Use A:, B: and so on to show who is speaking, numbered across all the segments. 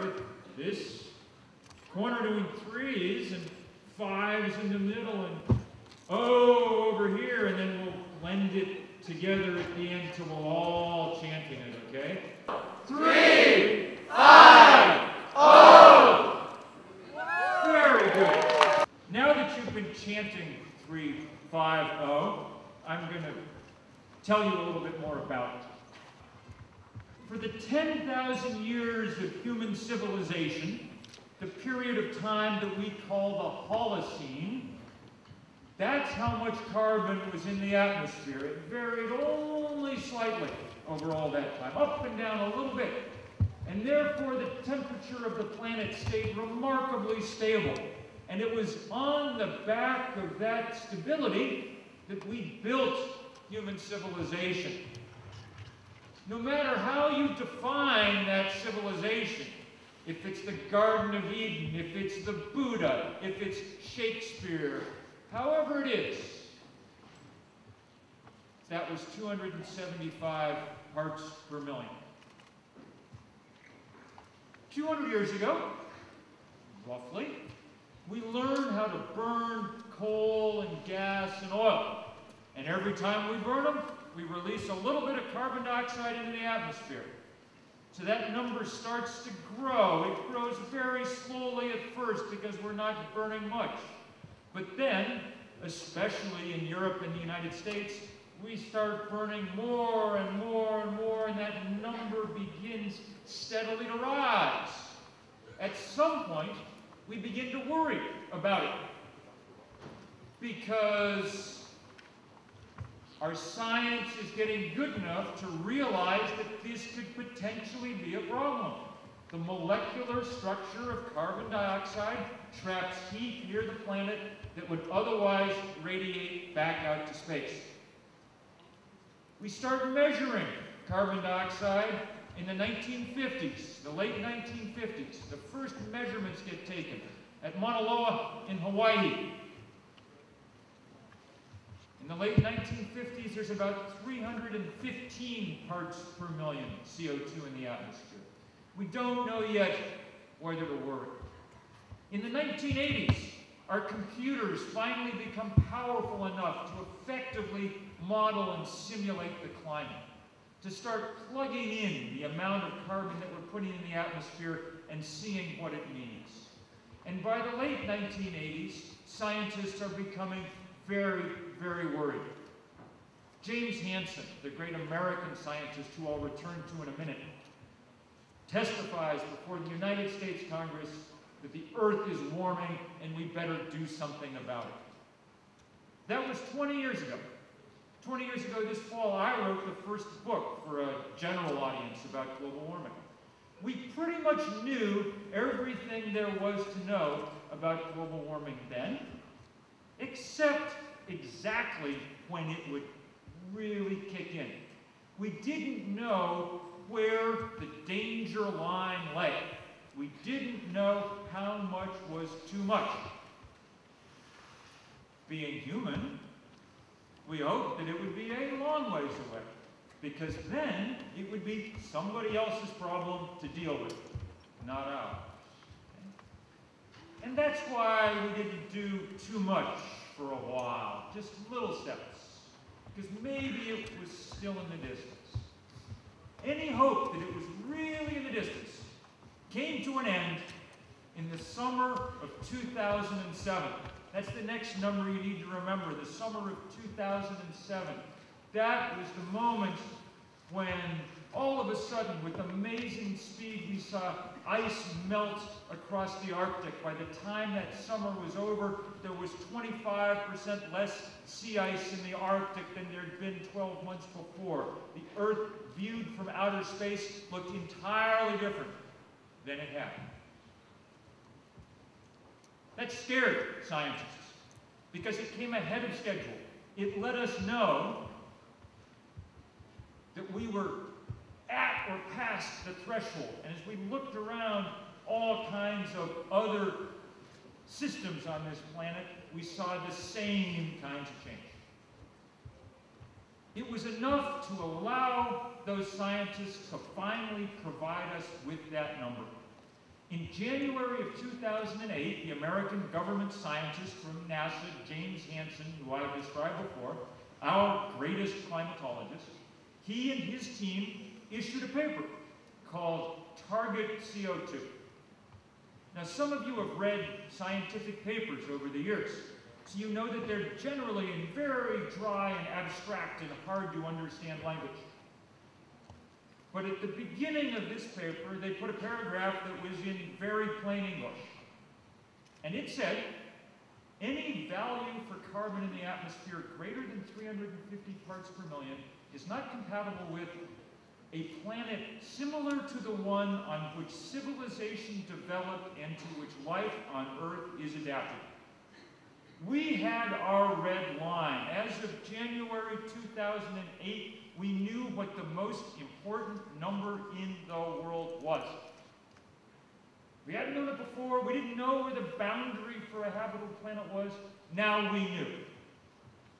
A: with this corner doing 3s and 5s in the middle and O over here, and then we'll blend it together at the end till we're all chanting it, okay? 3, 5, O! Very good. Now that you've been chanting 3, 5, O, I'm going to tell you a little bit more about it. For the 10,000 years of human civilization, the period of time that we call the Holocene, that's how much carbon was in the atmosphere. It varied only slightly over all that time, up and down a little bit. And therefore, the temperature of the planet stayed remarkably stable. And it was on the back of that stability that we built human civilization. No matter how you define that civilization, if it's the Garden of Eden, if it's the Buddha, if it's Shakespeare, however it is, that was 275 parts per million. 200 years ago, roughly, we learned how to burn coal and gas and oil. And every time we burn them, we release a little bit of carbon dioxide into the atmosphere. So that number starts to grow. It grows very slowly at first because we're not burning much. But then, especially in Europe and the United States, we start burning more and more and more, and that number begins steadily to rise. At some point, we begin to worry about it because our science is getting good enough to realize that this could potentially be a problem. The molecular structure of carbon dioxide traps heat near the planet that would otherwise radiate back out to space. We start measuring carbon dioxide in the 1950s, the late 1950s. The first measurements get taken at Mauna Loa in Hawaii. In the late 1950s, there's about 315 parts per million CO2 in the atmosphere. We don't know yet whether to worry. In the 1980s, our computers finally become powerful enough to effectively model and simulate the climate, to start plugging in the amount of carbon that we're putting in the atmosphere and seeing what it means. And by the late 1980s, scientists are becoming very, very worried. James Hansen, the great American scientist who I'll return to in a minute, testifies before the United States Congress that the Earth is warming and we better do something about it. That was 20 years ago. 20 years ago this fall, I wrote the first book for a general audience about global warming. We pretty much knew everything there was to know about global warming then, except exactly when it would really kick in. We didn't know where the danger line lay. We didn't know how much was too much. Being human, we hoped that it would be a long ways away, because then it would be somebody else's problem to deal with, not ours. And that's why we didn't do too much for a while, just little steps, because maybe it was still in the distance. Any hope that it was really in the distance came to an end in the summer of 2007. That's the next number you need to remember, the summer of 2007. That was the moment when all of a sudden, with amazing speed, we saw ice melt across the Arctic. By the time that summer was over, there was 25% less sea ice in the Arctic than there had been 12 months before. The Earth, viewed from outer space, looked entirely different than it had. That scared scientists because it came ahead of schedule. It let us know that we were at or past the threshold. And as we looked around all kinds of other systems on this planet, we saw the same kinds of change. It was enough to allow those scientists to finally provide us with that number. In January of 2008, the American government scientist from NASA, James Hansen, who I described before, our greatest climatologist, he and his team issued a paper called Target CO2. Now, some of you have read scientific papers over the years, so you know that they're generally in very dry and abstract and hard to understand language. But at the beginning of this paper, they put a paragraph that was in very plain English. And it said, any value for carbon in the atmosphere greater than 350 parts per million is not compatible with a planet similar to the one on which civilization developed and to which life on Earth is adapted. We had our red line. As of January 2008, we knew what the most important number in the world was. We hadn't known it before. We didn't know where the boundary for a habitable planet was. Now we knew.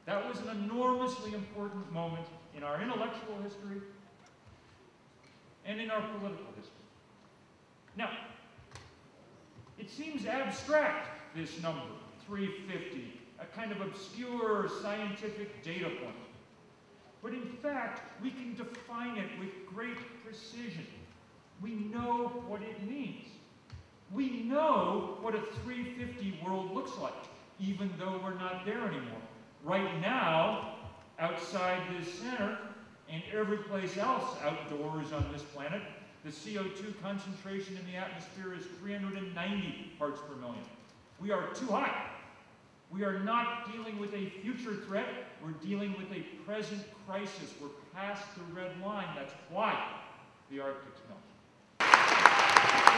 A: That was an enormously important moment in our intellectual history and in our political history. Now, it seems abstract, this number, 350, a kind of obscure scientific data point. But in fact, we can define it with great precision. We know what it means. We know what a 350 world looks like, even though we're not there anymore. Right now, outside this center, and every place else outdoors on this planet, the CO2 concentration in the atmosphere is 390 parts per million. We are too high. We are not dealing with a future threat, we're dealing with a present crisis. We're past the red line. That's why the Arctic's melting.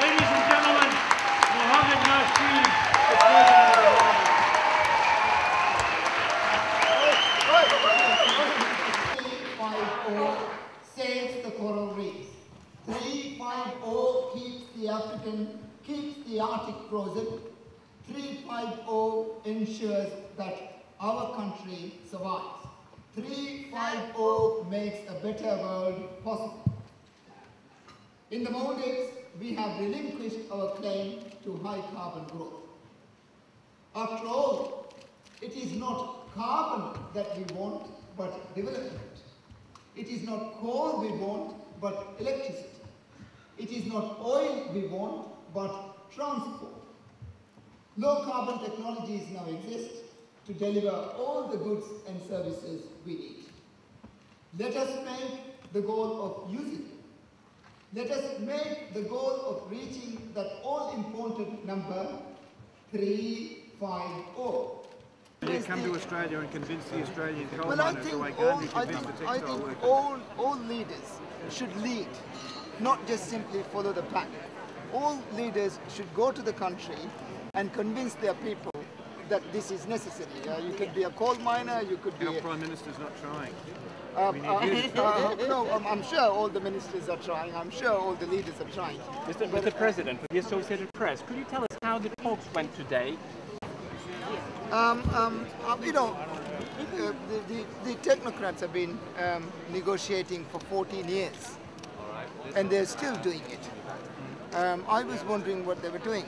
A: Ladies and gentlemen, Mohammed Nasheed, the President of the
B: 350 saves the coral reefs. 350 keeps the Arctic frozen. 350 ensures that our country survives. 350 makes a better world possible. In the Maldives, we have relinquished our claim to high carbon growth. After all, it is not carbon that we want, but development. It is not coal we want, but electricity. It is not oil we want, but transport. Low carbon technologies now exist to deliver all the goods and services we need. Let us make the goal of using them. Let us make the goal of reaching that all-important number 350.
C: You come to Australia and convince the Australian coal miners to wake up, you convince the textile workers.
B: All leaders should lead, not just simply follow the plan. All leaders should go to the country and convince their people that this is necessary. You could be a coal miner, you could be...
C: Our Prime Minister's not trying.
B: No, I'm sure all the ministers are trying. I'm sure all the leaders are trying.
D: Mr. President, for the Associated Press, could you tell us how the talks went today?
B: You know, the technocrats have been negotiating for 14 years, and they're still doing it. I was wondering what they were doing.